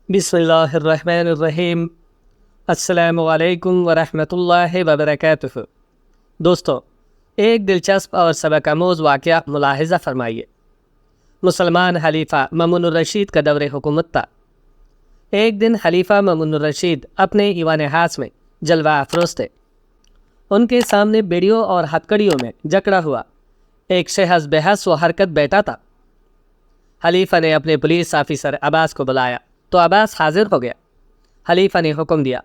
بسم اللہ الرحمن الرحیم۔ السلام علیکم ورحمۃ اللہ وبرکاتہ۔ دوستو، ایک دلچسپ اور سبق آموز واقعہ ملاحظہ فرمائیے۔ مسلمان خلیفہ مامون الرشید کا دور حکومت تھا۔ ایک دن خلیفہ مامون الرشید اپنے ایوان خاص میں جلوہ افروز تھے۔ ان کے سامنے بیڑیوں اور ہتکڑیوں میں جکڑا ہوا ایک شخص بے حس و حرکت بیٹھا تھا۔ خلیفہ نے اپنے پولیس آفیسر عباس کو بلایا تو عباس حاضر ہو گیا۔ خلیفہ نے حکم دیا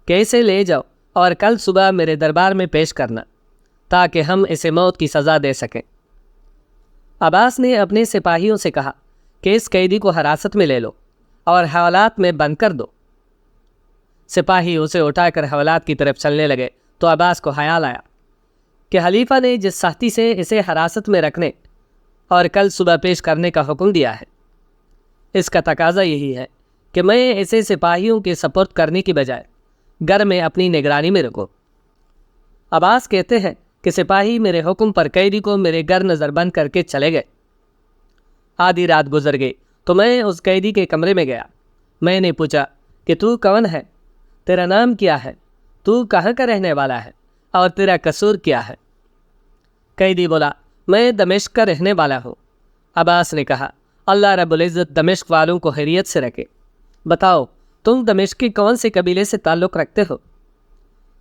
کہ اسے لے جاؤ اور کل صبح میرے دربار میں پیش کرنا تاکہ ہم اسے موت کی سزا دے سکیں۔ عباس نے اپنے سپاہیوں سے کہا کہ اس قیدی کو حراست میں لے لو اور حوالات میں بند کر دو۔ سپاہی اسے اٹھا کر حوالات کی طرف چلنے لگے تو عباس کو خیال آیا کہ خلیفہ نے جس سختی سے اسے حراست میں رکھنے اور کل صبح پیش کرنے کا حکم دیا ہے، اس کا تقاضا یہی ہے کہ میں اسے سپاہیوں کے سپرد کرنے کی بجائے گھر میں اپنی نگرانی میں رکھوں۔ عباس کہتے ہیں کہ سپاہی میرے حکم پر قیدی کو میرے گھر نظر بند کر کے چلے گئے۔ آدھی رات گزر گئی تو میں اس قیدی کے کمرے میں گیا۔ میں نے پوچھا کہ تو کون ہے، تیرا نام کیا ہے، تو کہاں کا رہنے والا ہے اور تیرا قصور کیا ہے؟ قیدی بولا، میں دمشق کا رہنے والا ہوں۔ عباس نے کہا، اللہ رب العزت دمشق والوں کو خیریت سے رکھے۔ بتاؤ تم دمشق کے کون سے قبیلے سے تعلق رکھتے ہو؟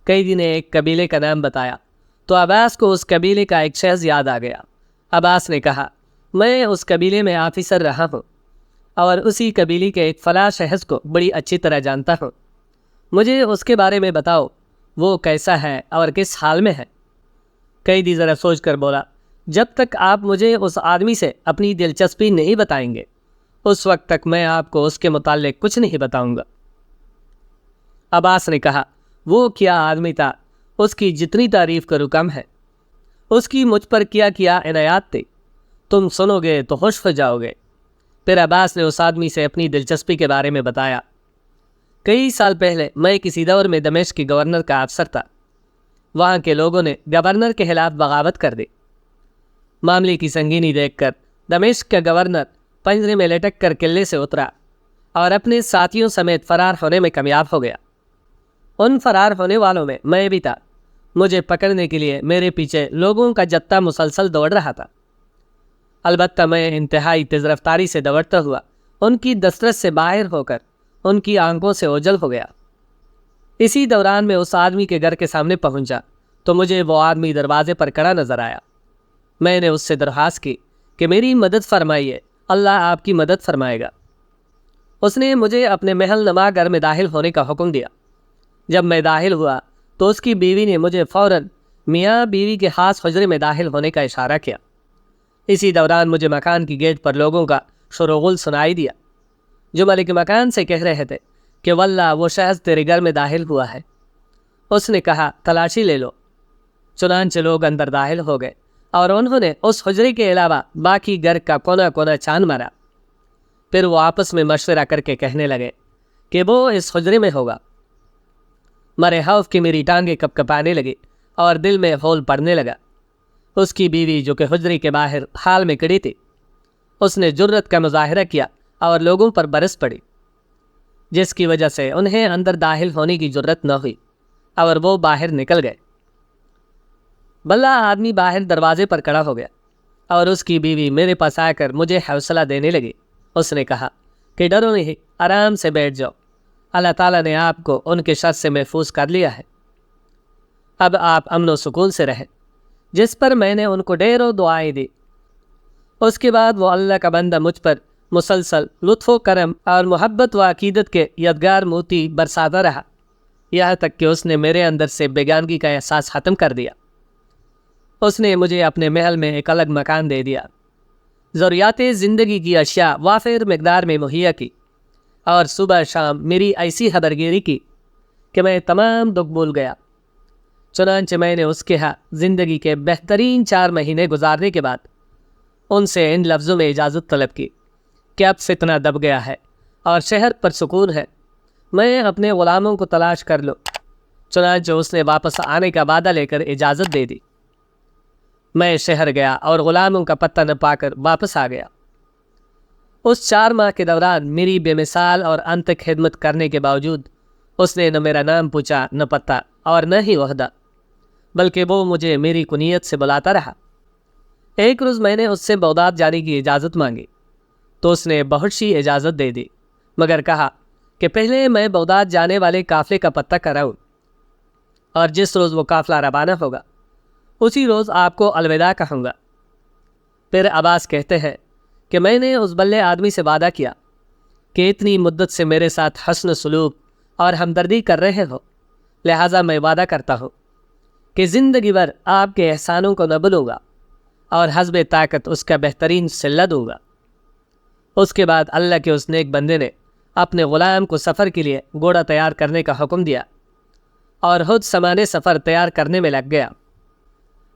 قیدی نے ایک قبیلے کا نام بتایا تو عباس کو اس قبیلے کا ایک شخص یاد آ گیا۔ عباس نے کہا، میں اس قبیلے میں آفیسر رہا ہوں اور اسی قبیلے کے ایک فلاں شخص کو بڑی اچھی طرح جانتا ہوں۔ مجھے اس کے بارے میں بتاؤ، وہ کیسا ہے اور کس حال میں ہے؟ قیدی ذرا سوچ کر بولا، جب تک آپ مجھے اس آدمی سے اپنی دلچسپی نہیں بتائیں گے اس وقت تک میں آپ کو اس کے متعلق کچھ نہیں بتاؤں گا۔ عباس نے کہا، وہ کیا آدمی تھا، اس کی جتنی تعریف کرو کم ہے، اس کی مجھ پر کیا عنایات تھی، تم سنو گے تو خوش ہو جاؤ گے۔ پھر عباس نے اس آدمی سے اپنی دلچسپی کے بارے میں بتایا۔ کئی سال پہلے میں کسی دور میں دمشق کے گورنر کا افسر تھا۔ وہاں کے لوگوں نے گورنر کے خلاف بغاوت کر دی۔ معاملے کی سنگینی دیکھ کر دمشق کا گورنر پنجرے میں لٹک کر قلعے سے اترا اور اپنے ساتھیوں سمیت فرار ہونے میں کامیاب ہو گیا۔ ان فرار ہونے والوں میں میں بھی تھا۔ مجھے پکڑنے کے لیے میرے پیچھے لوگوں کا جتھا مسلسل دوڑ رہا تھا، البتہ میں انتہائی تیز رفتاری سے دوڑتا ہوا ان کی دسترس سے باہر ہو کر ان کی آنکھوں سے اوجھل ہو گیا۔ اسی دوران میں اس آدمی کے گھر کے سامنے پہنچا تو مجھے وہ آدمی دروازے پر کھڑا نظر آیا۔ میں نے اس سے درخواست کی کہ میری مدد فرمائیے، اللہ آپ کی مدد فرمائے گا۔ اس نے مجھے اپنے محل نما گھر میں داخل ہونے کا حکم دیا۔ جب میں داخل ہوا تو اس کی بیوی نے مجھے فوراً میاں بیوی کے خاص حجرے میں داخل ہونے کا اشارہ کیا۔ اسی دوران مجھے مکان کی گیٹ پر لوگوں کا شور و غل سنائی دیا جو مالک مکان سے کہہ رہے تھے کہ واللہ وہ شخص تیرے گھر میں داخل ہوا ہے۔ اس نے کہا، تلاشی لے لو۔ چنانچہ لوگ اندر داخل ہو گئے اور انہوں نے اس حجرے کے علاوہ باقی گھر کا کونا کونا چھان مارا۔ پھر وہ آپس میں مشورہ کر کے کہنے لگے کہ وہ اس حجرے میں ہوگا۔ مرے خوف کی میری ٹانگیں کپ کپانے لگی اور دل میں ہول پڑنے لگا۔ اس کی بیوی جو کہ حجرے کے باہر حال میں کھڑی تھی، اس نے جرت کا مظاہرہ کیا اور لوگوں پر برس پڑی، جس کی وجہ سے انہیں اندر داخل ہونے کی جرت نہ ہوئی اور وہ باہر نکل گئے۔ بلہ آدمی باہر دروازے پر کھڑا ہو گیا اور اس کی بیوی میرے پاس آ کر مجھے حوصلہ دینے لگی۔ اس نے کہا کہ ڈرو نہیں، آرام سے بیٹھ جاؤ، اللہ تعالیٰ نے آپ کو ان کے شر سے محفوظ کر لیا ہے۔ اب آپ امن و سکون سے رہیں، جس پر میں نے ان کو ڈھیروں دعائیں دی۔ اس کے بعد وہ اللہ کا بندہ مجھ پر مسلسل لطف و کرم اور محبت و عقیدت کے یادگار موتی برساتا رہا، یہاں تک کہ اس نے میرے اندر سے بیگانگی کا احساس ختم کر دیا۔ اس نے مجھے اپنے محل میں ایک الگ مکان دے دیا، ضروریات زندگی کی اشیاء وافر مقدار میں مہیا کی اور صبح شام میری ایسی خبرگیری کی کہ میں تمام دکھ بھول گیا۔ چنانچہ میں نے اس کے ہاں زندگی کے بہترین 4 مہینے گزارنے کے بعد ان سے ان لفظوں میں اجازت طلب کی کہ اب فتنہ دب گیا ہے اور شہر پر سکون ہے، میں اپنے غلاموں کو تلاش کر لوں۔ چنانچہ اس نے واپس آنے کا وعدہ لے کر اجازت دے دی۔ میں شہر گیا اور غلاموں کا پتہ نہ پا کر واپس آ گیا۔ اس 4 ماہ کے دوران میری بے مثال اور انت تک خدمت کرنے کے باوجود اس نے نہ میرا نام پوچھا، نہ پتہ اور نہ ہی عہدہ، بلکہ وہ مجھے میری کنیت سے بلاتا رہا۔ ایک روز میں نے اس سے بغداد جانے کی اجازت مانگی تو اس نے بہت سی اجازت دے دی، مگر کہا کہ پہلے میں بغداد جانے والے قافلے کا پتہ کراؤں، اور جس روز وہ قافلہ روانہ ہوگا اسی روز آپ کو الوداع کہوں گا۔ پھر عباس کہتے ہیں کہ میں نے اس بلے آدمی سے وعدہ کیا کہ اتنی مدت سے میرے ساتھ حسن سلوک اور ہمدردی کر رہے ہو، لہٰذا میں وعدہ کرتا ہوں کہ زندگی بھر آپ کے احسانوں کو نہ بھولوں گا اور حسب طاقت اس کا بہترین صلہ دوں گا۔ اس کے بعد اللہ کے اس نیک بندے نے اپنے غلام کو سفر کے لیے گھوڑا تیار کرنے کا حکم دیا اور خود سامان سفر تیار کرنے میں لگ گیا۔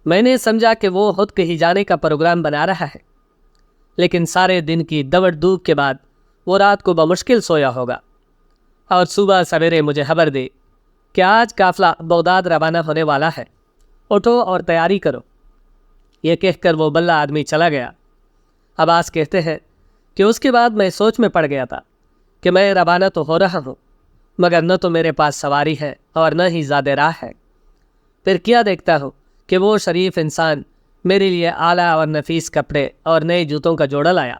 میں نے سمجھا کہ وہ خود کہیں جانے کا پروگرام بنا رہا ہے، لیکن سارے دن کی دوڑ دھوپ کے بعد وہ رات کو بمشکل سویا ہوگا، اور صبح سویرے مجھے خبر دی کہ آج قافلہ بغداد روانہ ہونے والا ہے، اٹھو اور تیاری کرو۔ یہ کہہ کر وہ بلہ آدمی چلا گیا۔ عباس کہتے ہیں کہ اس کے بعد میں سوچ میں پڑ گیا تھا کہ میں روانہ تو ہو رہا ہوں، مگر نہ تو میرے پاس سواری ہے اور نہ ہی زیادہ راہ ہے۔ پھر کیا دیکھتا ہوں کہ وہ شریف انسان میرے لیے اعلیٰ اور نفیس کپڑے اور نئے جوتوں کا جوڑا لایا،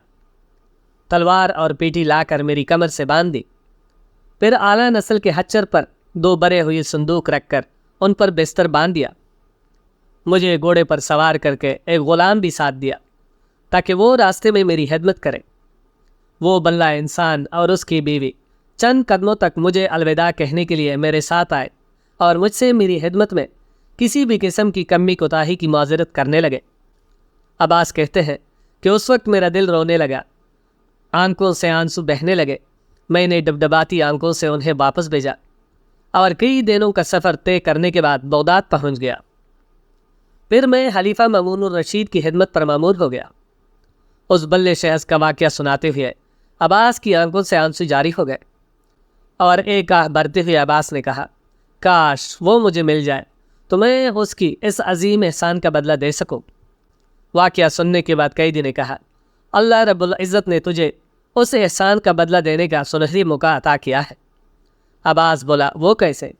تلوار اور پیٹی لا کر میری کمر سے باندھ دی، پھر اعلیٰ نسل کے خچر پر 2 بھرے ہوئے صندوق رکھ کر ان پر بستر باندھ دیا۔ مجھے گھوڑے پر سوار کر کے ایک غلام بھی ساتھ دیا تاکہ وہ راستے میں میری خدمت کرے۔ وہ بلہ انسان اور اس کی بیوی چند قدموں تک مجھے الوداع کہنے کے لیے میرے ساتھ آئے اور مجھ سے میری خدمت میں کسی بھی قسم کی کمی کوتاہی کی معذرت کرنے لگے۔ عباس کہتے ہیں کہ اس وقت میرا دل رونے لگا، آنکھوں سے آنسو بہنے لگے۔ میں نے ڈبڈباتی آنکھوں سے انہیں واپس بھیجا اور کئی دنوں کا سفر طے کرنے کے بعد بغداد پہنچ گیا۔ پھر میں خلیفہ مامون الرشید کی خدمت پر مامور ہو گیا۔ اس بلے شخص کا واقعہ سناتے ہوئے عباس کی آنکھوں سے آنسو جاری ہو گئے، اور ایک آہ بھرتے ہوئے عباس نے کہا، کاش وہ مجھے مل جائے تو میں اس کی اس عظیم احسان کا بدلہ دے سکوں۔ واقعہ سننے کے بعد قیدی نے کہا، اللہ رب العزت نے تجھے اس احسان کا بدلہ دینے کا سنہری موقع عطا کیا ہے۔ عباس بولا، وہ کیسے؟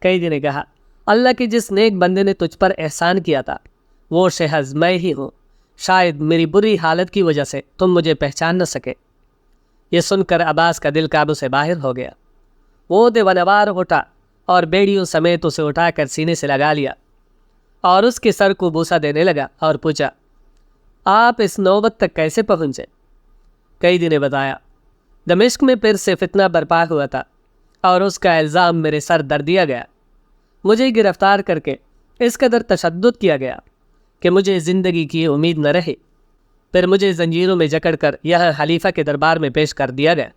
قیدی نے کہا، اللہ کے جس نیک بندے نے تجھ پر احسان کیا تھا وہ شخص میں ہی ہوں، شاید میری بری حالت کی وجہ سے تم مجھے پہچان نہ سکے۔ یہ سن کر عباس کا دل قابو سے باہر ہو گیا۔ وہ دیوانوار اٹھا اور بیڑیوں سمیت اسے اٹھا کر سینے سے لگا لیا اور اس کے سر کو بوسہ دینے لگا اور پوچھا، آپ اس نوبت تک کیسے پہنچے؟ قیدی نے بتایا، دمشق میں پھر سے فتنہ برپا ہوا تھا اور اس کا الزام میرے سر در دیا گیا۔ مجھے گرفتار کر کے اس قدر تشدد کیا گیا کہ مجھے زندگی کی امید نہ رہی۔ پھر مجھے زنجیروں میں جکڑ کر یہاں خلیفہ کے دربار میں پیش کر دیا گیا۔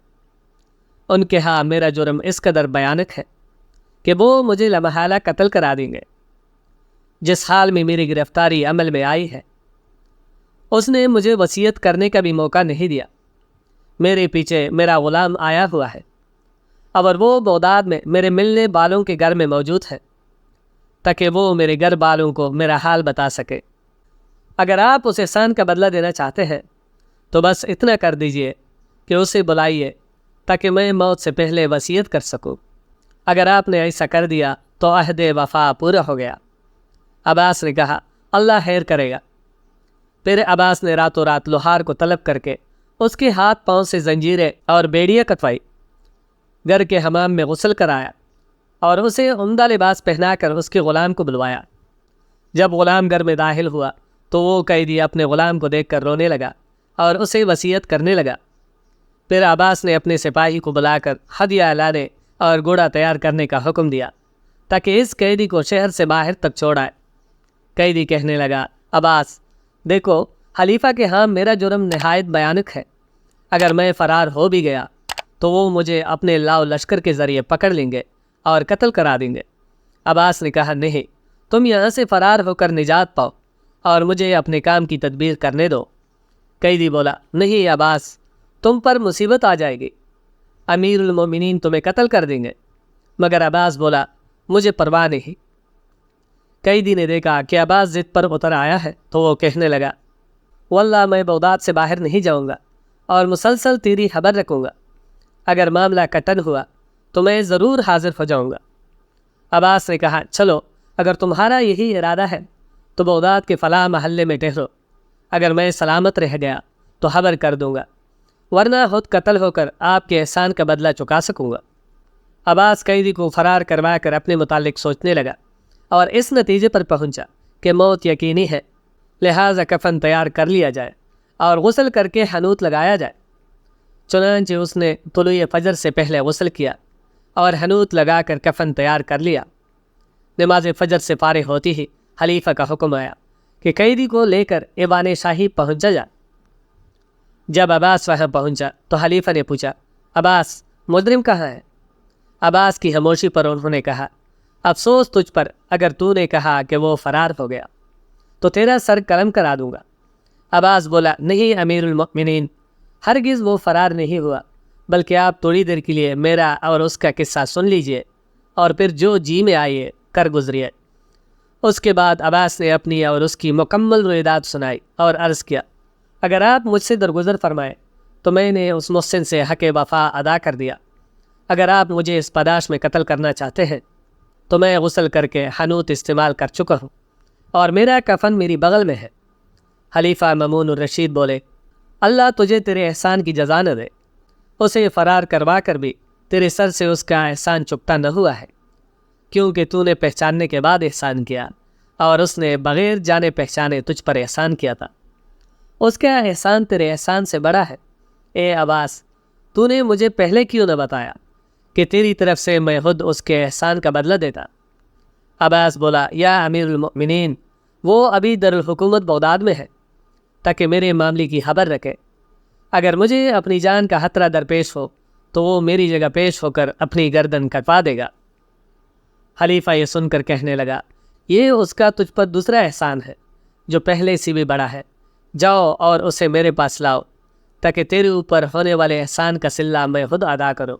ان کے ہاں میرا جرم اس قدر بیانک ہے کہ وہ مجھے لمحالہ قتل کرا دیں گے۔ جس حال میں میری گرفتاری عمل میں آئی ہے اس نے مجھے وصیت کرنے کا بھی موقع نہیں دیا۔ میرے پیچھے میرا غلام آیا ہوا ہے اور وہ بغداد میں میرے ملنے والوں کے گھر میں موجود ہے تاکہ وہ میرے گھر والوں کو میرا حال بتا سکے۔ اگر آپ اس احسان کا بدلہ دینا چاہتے ہیں تو بس اتنا کر دیجئے کہ اسے بلائیے تاکہ میں موت سے پہلے وصیت کر سکوں۔ اگر آپ نے ایسا کر دیا تو عہد وفا پورا ہو گیا۔ عباس نے کہا، اللہ خیر کرے گا۔ پھر عباس نے راتوں رات لوہار کو طلب کر کے اس کے ہاتھ پاؤں سے زنجیریں اور بیڑیاں کٹوائی، گھر کے حمام میں غسل کرایا اور اسے عمدہ لباس پہنا کر اس کے غلام کو بلوایا۔ جب غلام گھر میں داخل ہوا تو وہ قیدی اپنے غلام کو دیکھ کر رونے لگا اور اسے وصیت کرنے لگا۔ پھر عباس نے اپنے سپاہی کو بلا کر ہدیہ لانے اور گھوڑا تیار کرنے کا حکم دیا تاکہ اس قیدی کو شہر سے باہر تک چھوڑائے۔ قیدی کہنے لگا، عباس دیکھو، خلیفہ کے ہاں میرا جرم نہایت بیانک ہے۔ اگر میں فرار ہو بھی گیا تو وہ مجھے اپنے لاؤ لشکر کے ذریعے پکڑ لیں گے اور قتل کرا دیں گے۔ عباس نے کہا، نہیں، تم یہاں سے فرار ہو کر نجات پاؤ اور مجھے اپنے کام کی تدبیر کرنے دو۔ قیدی بولا، نہیں عباس، تم پر مصیبت آ جائے گی، امیر المومنین تمہیں قتل کر دیں گے۔ مگر عباس بولا، مجھے پرواہ نہیں۔ قیدی نے دیکھا کہ عباس ضد پر اتر آیا ہے تو وہ کہنے لگا، واللہ میں بغداد سے باہر نہیں جاؤں گا اور مسلسل تیری خبر رکھوں گا۔ اگر معاملہ کٹن ہوا تو میں ضرور حاضر ہو جاؤں گا۔ عباس نے کہا چلو، اگر تمہارا یہی ارادہ ہے تو بغداد کے فلاں محلے میں ٹھہرو، اگر میں سلامت رہ گیا تو خبر کر دوں گا، ورنہ خود قتل ہو کر آپ کے احسان کا بدلہ چکا سکوں گا۔ عباس قیدی کو فرار کروا کر اپنے متعلق سوچنے لگا اور اس نتیجے پر پہنچا کہ موت یقینی ہے، لہٰذا کفن تیار کر لیا جائے اور غسل کر کے حنوط لگایا جائے۔ چنانچہ اس نے طلوع فجر سے پہلے غسل کیا اور حنوط لگا کر کفن تیار کر لیا۔ نماز فجر سے فارغ ہوتی ہی خلیفہ کا حکم آیا کہ قیدی کو لے کر ایوان شاہی پہنچا جائے۔ جب عباس وہاں پہنچا تو خلیفہ نے پوچھا عباس، مجرم کہاں ہے؟ عباس کی خاموشی پر انہوں نے کہا افسوس تجھ پر، اگر تو نے کہا کہ وہ فرار ہو گیا تو تیرا سر قلم کرا دوں گا۔ عباس بولا نہیں امیر المؤمنین، ہرگز وہ فرار نہیں ہوا، بلکہ آپ تھوڑی دیر کے لیے میرا اور اس کا قصہ سن لیجئے اور پھر جو جی میں آئیے کر گزریے۔ اس کے بعد عباس نے اپنی اور اس کی مکمل روایات سنائی اور عرض کیا اگر آپ مجھ سے درگزر فرمائیں تو میں نے اس محسن سے حق وفا ادا کر دیا، اگر آپ مجھے اس پاداش میں قتل کرنا چاہتے ہیں تو میں غسل کر کے حنوط استعمال کر چکا ہوں اور میرا کفن میری بغل میں ہے۔ خلیفہ مامون الرشید بولے اللہ تجھے تیرے احسان کی جزا نہ دے، اسے فرار کروا کر بھی تیرے سر سے اس کا احسان چکتا نہ ہوا ہے، کیونکہ تو نے پہچاننے کے بعد احسان کیا اور اس نے بغیر جانے پہچانے تجھ پر احسان کیا تھا، اس کا احسان تیرے احسان سے بڑا ہے۔ اے عباس، تو نے مجھے پہلے کیوں نہ بتایا کہ تیری طرف سے میں خود اس کے احسان کا بدلہ دیتا؟ عباس بولا یا امیر المؤمنین، وہ ابھی دارالحکومت بغداد میں ہے تاکہ میرے معاملے کی خبر رکھے، اگر مجھے اپنی جان کا خطرہ درپیش ہو تو وہ میری جگہ پیش ہو کر اپنی گردن کٹوا دے گا۔ خلیفہ یہ سن کر کہنے لگا یہ اس کا تجھ پر دوسرا احسان ہے جو پہلے سے بھی بڑا ہے، جاؤ اور اسے میرے پاس لاؤ تاکہ تیرے اوپر ہونے والے احسان کا صلہ میں خود ادا کروں۔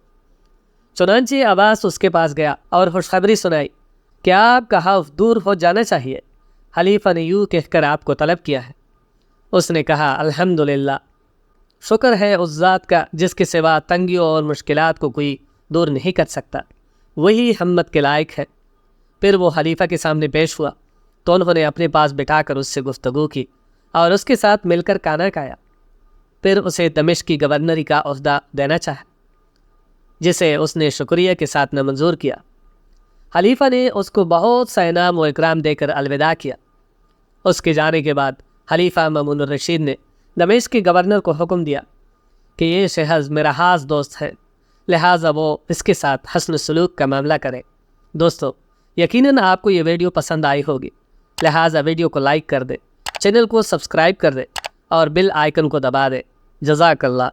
چنانچہ عباس اس کے پاس گیا اور خوشخبری سنائی کہ آپ کا خوف دور ہو جانا چاہیے، خلیفہ نے یوں کہہ کر آپ کو طلب کیا ہے۔ اس نے کہا الحمدللہ، شکر ہے اس ذات کا جس کے سوا تنگیوں اور مشکلات کو کوئی دور نہیں کر سکتا، وہی حمد کے لائق ہے۔ پھر وہ خلیفہ کے سامنے پیش ہوا تو انہوں نے اپنے پاس بٹھا کر اس سے گفتگو کی اور اس کے ساتھ مل کر کھانا کھایا، پھر اسے دمشق کی گورنری کا عہدہ دینا چاہا جسے اس نے شکریہ کے ساتھ نامنظور کیا۔ خلیفہ نے اس کو بہت سا انعام و اکرام دے کر الوداع کیا۔ اس کے جانے کے بعد خلیفہ مامون الرشید نے دمشق کے گورنر کو حکم دیا کہ یہ شہز میرا خاص دوست ہے، لہٰذا وہ اس کے ساتھ حسن سلوک کا معاملہ کرے۔ دوستو، یقیناً آپ کو یہ ویڈیو پسند آئی ہوگی، لہٰذا ویڈیو کو لائک کر دے، چینل کو سبسکرائب کر دے اور بیل آئیکن کو دبا دے۔ جزاک اللہ۔